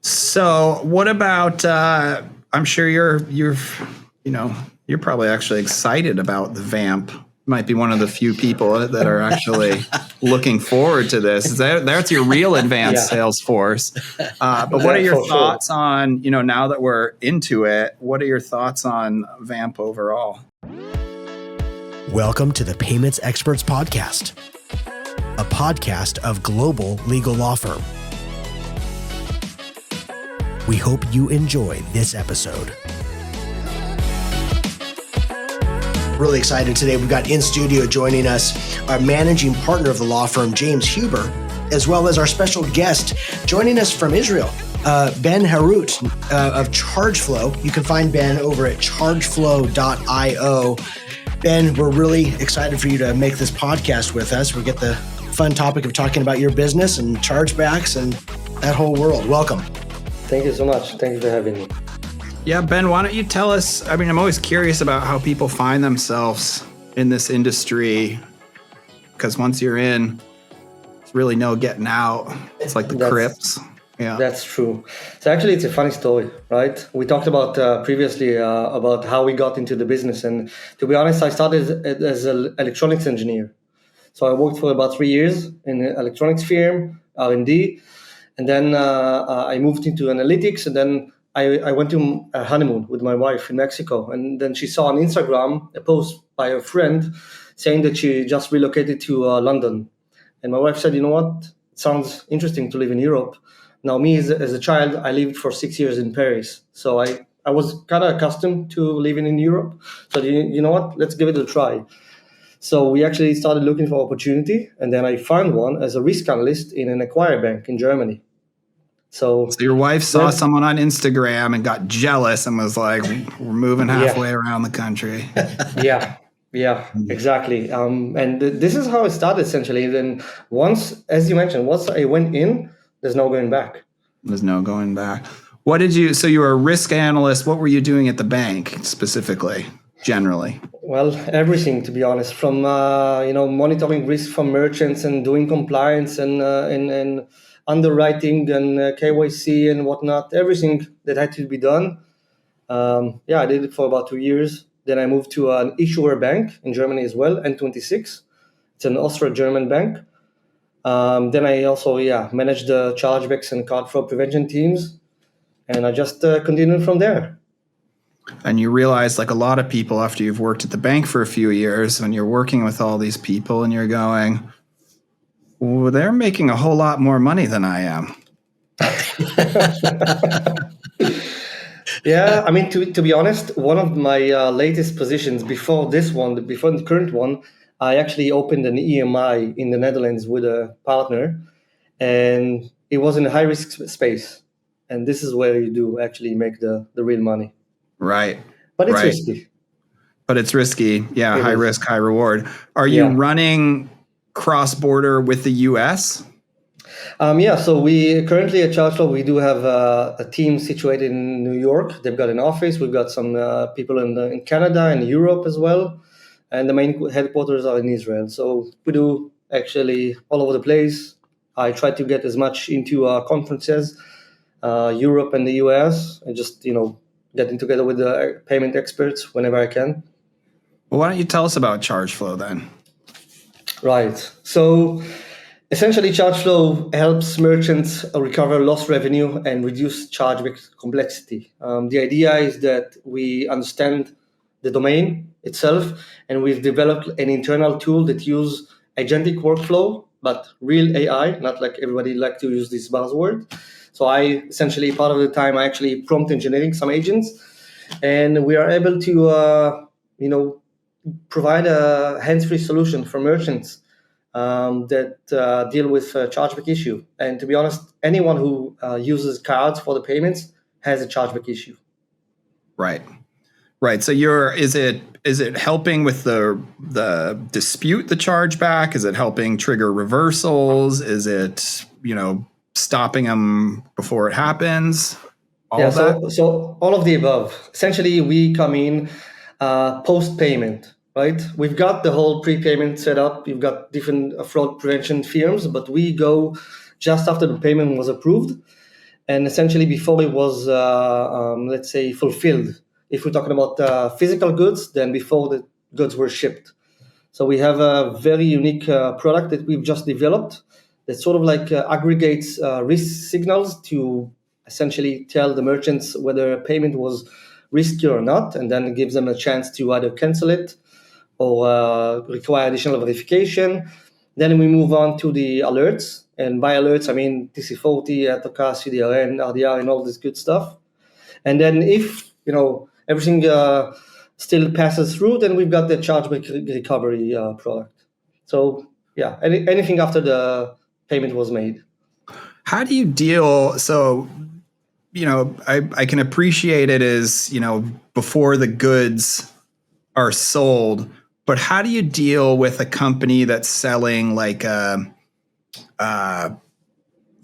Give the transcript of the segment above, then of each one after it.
So what about, I'm sure you're probably actually excited about the VAMP. Might be one of the few people that are actually looking forward to this. That's your real advanced sales force. But what are your thoughts on, now that we're into it, what are your thoughts on VAMP overall? Welcome to the Payments Experts Podcast, a podcast of Global Legal Law Firm. We hope you enjoy this episode. Really excited today. We've got in studio joining us our managing partner of the law firm, James Huber, as well as our special guest joining us from Israel, Ben Herut of ChargeFlow. You can find Ben over at chargeflow.io. Ben, we're really excited for you to make this podcast with us. We get the fun topic of talking about your business and chargebacks and that whole world. Welcome. Thank you so much. Thank you for having me. Yeah, Ben, why don't you tell us, I'm always curious about how people find themselves in this industry, because once you're in, there's really no getting out. It's like the Crips. Yeah, that's true. So actually, it's a funny story, right? We talked about previously about how we got into the business. And to be honest, I started as an electronics engineer. So I worked for about 3 years in an electronics firm, R&D. And then I moved into analytics, and then I went to a honeymoon with my wife in Mexico. And then she saw on Instagram a post by a friend saying that she just relocated to London. And my wife said, you know what? It sounds interesting to live in Europe. Now, me as a child, I lived for 6 years in Paris. So I was kind of accustomed to living in Europe. So you know what? Let's give it a try. So we actually started looking for opportunity. And then I found one as a risk analyst in an acquirer bank in Germany. So your wife saw someone on Instagram and got jealous and was like, we're moving halfway around the country. Yeah, exactly. And this is how it started, essentially. Then once, as you mentioned, once I went in, there's no going back. There's no going back. So you were a risk analyst. What were you doing at the bank specifically, generally? Well, everything, to be honest, from monitoring risk from merchants and doing compliance and underwriting and KYC and whatnot, everything that had to be done. I did it for about 2 years. Then I moved to an issuer bank in Germany as well, N26. It's an Austro-German bank. Then I also managed the chargebacks and card fraud prevention teams. And I just continued from there. And you realize, like a lot of people, after you've worked at the bank for a few years, when you're working with all these people and you're going, well, they're making a whole lot more money than I am. Yeah, to be honest, one of my latest positions before the current one, I actually opened an EMI in the Netherlands with a partner, and it was in a high-risk space. And this is where you do actually make the real money. Right. But it's risky. But it's risky. Yeah, high risk, high reward. Are you running cross-border with the U.S.? So we currently at ChargeFlow, we do have a team situated in New York. They've got an office. We've got some people in Canada and Europe as well. And the main headquarters are in Israel. So we do actually all over the place. I try to get as much into conferences, Europe and the US, and just, getting together with the payment experts whenever I can. Well, why don't you tell us about ChargeFlow then? Right. So essentially, ChargeFlow helps merchants recover lost revenue and reduce chargeback complexity. The idea is that we understand the domain itself, and we've developed an internal tool that uses agentic workflow, but real AI, not like everybody like to use this buzzword. So I essentially, part of the time, I actually prompt engineering some agents, and we are able to, provide a hands-free solution for merchants that deal with chargeback issue. And to be honest, anyone who uses cards for the payments has a chargeback issue. Right. So is it helping with the dispute the chargeback? Is it helping trigger reversals? Is it, stopping them before it happens? So all of the above. Essentially, we come in post-payment. Right, we've got the whole prepayment set up. You've got different fraud prevention firms, but we go just after the payment was approved, And essentially before it was, let's say, fulfilled. If we're talking about physical goods, then before the goods were shipped. So we have a very unique product that we've just developed that sort of like aggregates risk signals to essentially tell the merchants whether a payment was risky or not, and then gives them a chance to either cancel it or require additional verification. Then we move on to the alerts. And by alerts, I mean TC40, AutoCAS, CDRN, RDR, and all this good stuff. And then if, everything still passes through, then we've got the chargeback recovery product. So yeah, anything after the payment was made. How do you deal? So, I can appreciate it as, before the goods are sold, but how do you deal with a company that's selling like a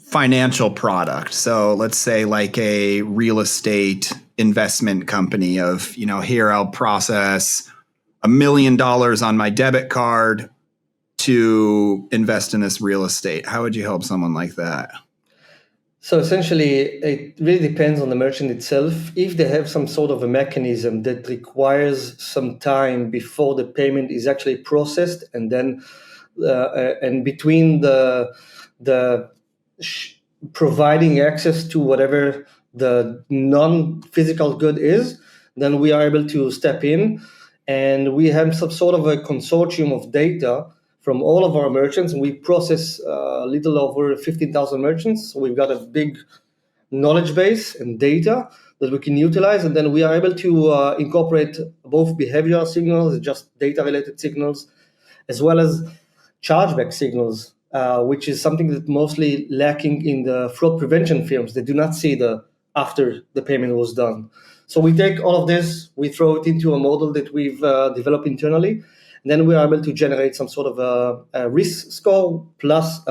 financial product? So let's say like a real estate investment company of, here I'll process $1 million on my debit card to invest in this real estate. How would you help someone like that? So essentially, it really depends on the merchant itself. If they have some sort of a mechanism that requires some time before the payment is actually processed, and then and between the providing access to whatever the non-physical good is, then we are able to step in, and we have some sort of a consortium of data from all of our merchants, and we process a little over 15,000 merchants. So we've got a big knowledge base and data that we can utilize, and then we are able to incorporate both behavioral signals, just data-related signals, as well as chargeback signals, which is something that mostly lacking in the fraud prevention firms. They do not see the after the payment was done. So we take all of this, we throw it into a model that we've developed internally, and then we are able to generate some sort of a risk score plus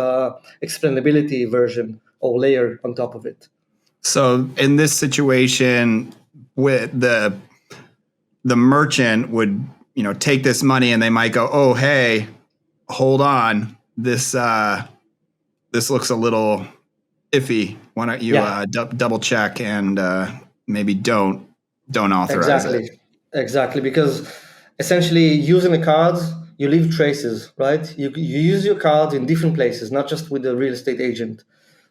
explainability version or layer on top of it. So in this situation, with the merchant would, take this money and they might go, oh, hey, hold on, this looks a little iffy. Why don't you double check and maybe don't authorize it? Exactly, because essentially using the cards, you leave traces, right? You use your cards in different places, not just with the real estate agent.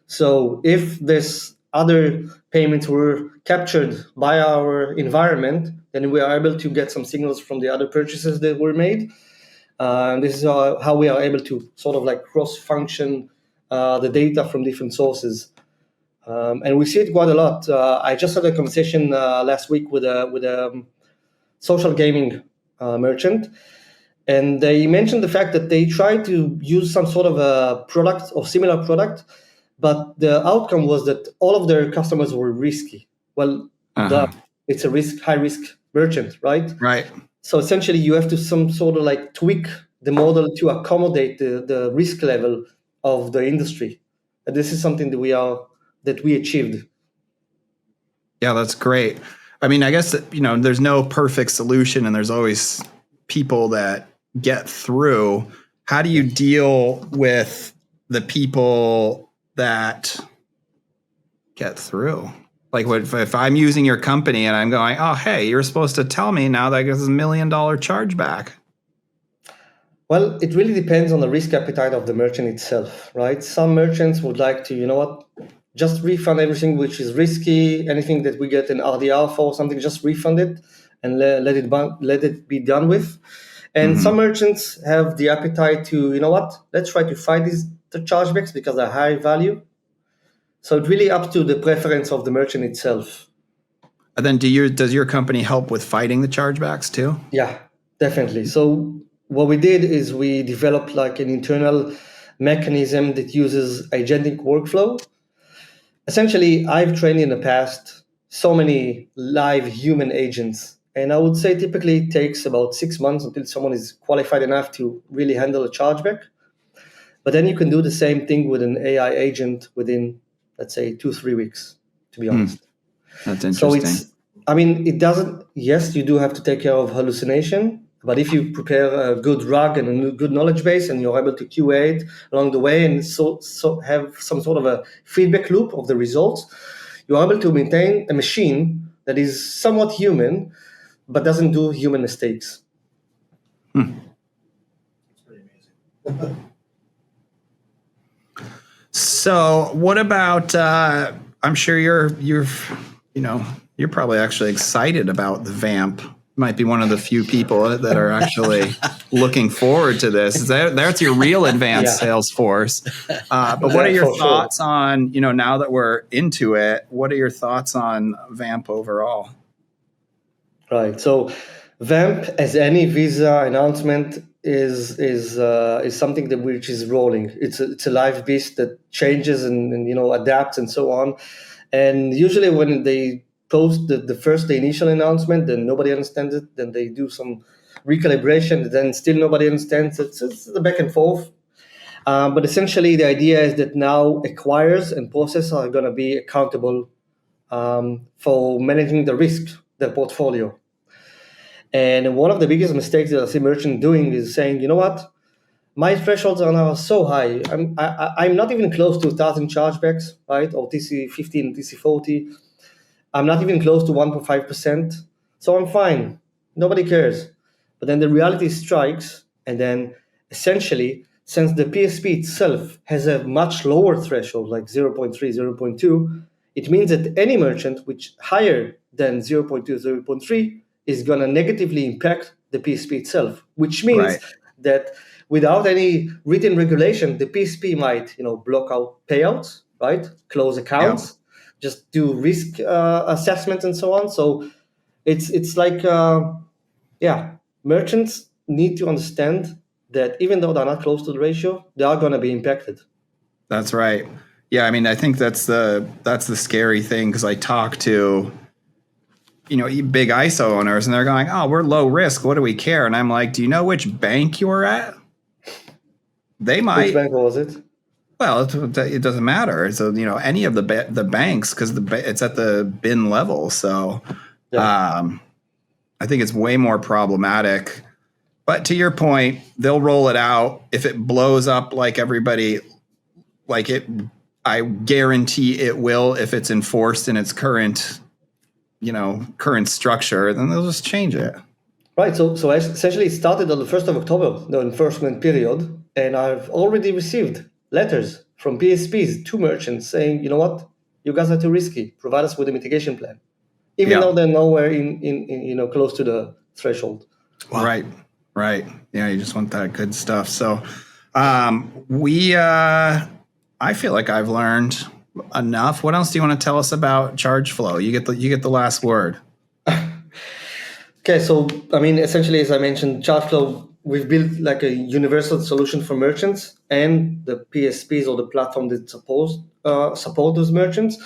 So if this other payments were captured by our environment, then we are able to get some signals from the other purchases that were made. And this is how we are able to sort of like cross-function the data from different sources. And we see it quite a lot. I just had a conversation last week with a social gaming merchant, and they mentioned the fact that they tried to use some sort of a product or similar product, but the outcome was that all of their customers were risky. Well, it's a high risk merchant, right? Right. So essentially, you have to some sort of like tweak the model to accommodate the risk level of the industry. And this is something that we achieved. Yeah, that's great. I mean, I guess that, there's no perfect solution, and there's always people that get through. How do you deal with the people that get through? Like, if I'm using your company and I'm going, oh, hey, you're supposed to tell me now that this is $1 million chargeback. Well, it really depends on the risk appetite of the merchant itself, right? Some merchants would like to, just refund everything which is risky. Anything that we get an RDR for something, just refund it and let it be done with. And some merchants have the appetite to, let's try to fight the chargebacks because they're high value. So it's really up to the preference of the merchant itself. And then does your company help with fighting the chargebacks too? Yeah, definitely. So what we did is we developed like an internal mechanism that uses agentic workflow. Essentially, I've trained in the past so many live human agents, and I would say typically it takes about 6 months until someone is qualified enough to really handle a chargeback. But then you can do the same thing with an AI agent within, let's say, 2-3 weeks, to be honest. That's interesting. So it doesn't, yes, you do have to take care of hallucination, But if you prepare a good RAG and a good knowledge base, and you're able to QA it along the way, and so have some sort of a feedback loop of the results, you're able to maintain a machine that is somewhat human, but doesn't do human mistakes. That's pretty amazing. So what about, I'm sure you're probably actually excited about the VAMP. Might be one of the few people that are actually looking forward to this. That's your real advanced sales force. But what are your thoughts on, now that we're into it, what are your thoughts on VAMP overall? Right. So VAMP, as any Visa announcement, is something which is rolling. It's a live beast that changes and adapts and so on. And usually when they post the initial announcement, then nobody understands it. Then they do some recalibration, then still nobody understands it. So it's the back and forth. But essentially, the idea is that now acquirers and processors are going to be accountable for managing the risk, their portfolio. And one of the biggest mistakes that I see merchants doing is saying, you know what, my thresholds are now so high. I'm not even close to 1,000 chargebacks, right? Or TC40 and TC40. I'm not even close to 1.5%. So I'm fine. Nobody cares. But then the reality strikes. And then essentially, since the PSP itself has a much lower threshold, like 0.3, 0.2, it means that any merchant which higher than 0.2, 0.3 is going to negatively impact the PSP itself, which means that without any written regulation, the PSP might, block out payouts, right? Close accounts, just do risk assessment and so on. So it's like, merchants need to understand that even though they're not close to the ratio, they are going to be impacted. That's right. Yeah, I mean, I think that's the scary thing, because I talk to big ISO owners, and they're going, "Oh, we're low risk. What do we care?" And I'm like, "Do you know which bank you were at?" They might. Which bank was it? Well, it doesn't matter. So any of the banks, because it's at the bin level. So I think it's way more problematic. But to your point, they'll roll it out. If it blows up like everybody, like it, I guarantee it will. If it's enforced in its current structure, then they'll just change it. Right. So essentially it started on the 1st of October, the enforcement period, and I've already received letters from PSPs to merchants saying, you know what, you guys are too risky. Provide us with a mitigation plan, even though they're nowhere in close to the threshold. Wow. Right. Yeah, you just want that good stuff. So I feel like I've learned enough. What else do you want to tell us about ChargeFlow? You get the last word. Okay, so I mean, essentially, as I mentioned, ChargeFlow, we've built like a universal solution for merchants and the PSPs or the platform that support those merchants.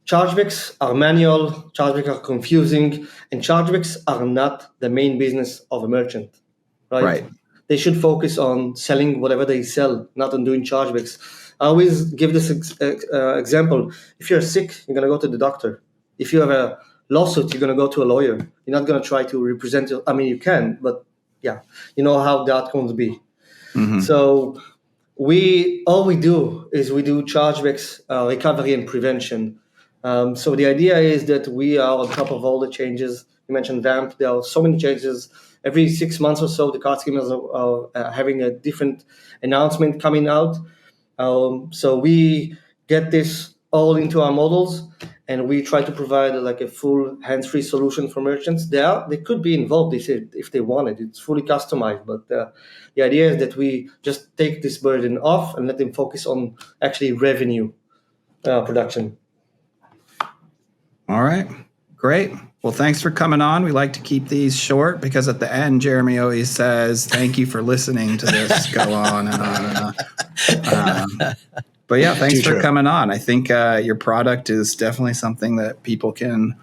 Chargebacks are manual, chargebacks are confusing, and chargebacks are not the main business of a merchant, right? They should focus on selling whatever they sell, not on doing chargebacks. I always give this example. If you're sick, you're going to go to the doctor. If you have a lawsuit, you're going to go to a lawyer. You're not going to try to represent I mean, you can, but you know how the outcome will be. Mm-hmm. So all we do is we do chargebacks recovery and prevention. So the idea is that we are on top of all the changes. You mentioned VAMP. There are so many changes. Every 6 months or so, the card schemers are having a different announcement coming out. So we get this all into our models, and we try to provide like a full hands-free solution for merchants. They could be involved if they wanted. It's fully customized, but the idea is that we just take this burden off and let them focus on actually revenue production. All right, great. Well, thanks for coming on. We like to keep these short because at the end, Jeremy always says, "Thank you for listening to this go on and on and on." But yeah, thanks for coming on. I think your product is definitely something that people can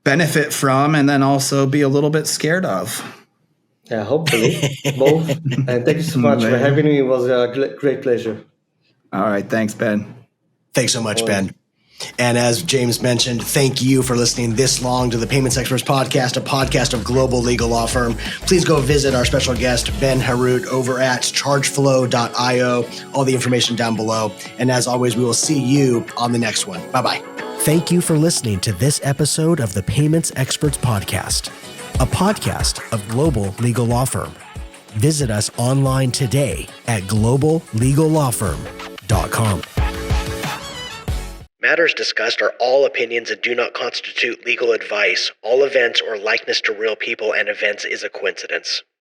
benefit from and then also be a little bit scared of. Yeah, hopefully both. And thank you so much for having me. It was a great pleasure. All right. Thanks, Ben. Thanks so much, Ben. And as James mentioned, thank you for listening this long to the Payments Experts Podcast, a podcast of Global Legal Law Firm. Please go visit our special guest, Ben Herut, over at chargeflow.io. All the information down below. And as always, we will see you on the next one. Bye-bye. Thank you for listening to this episode of the Payments Experts Podcast, a podcast of Global Legal Law Firm. Visit us online today at globallegallawfirm.com. Matters discussed are all opinions and do not constitute legal advice. All events or likeness to real people and events is a coincidence.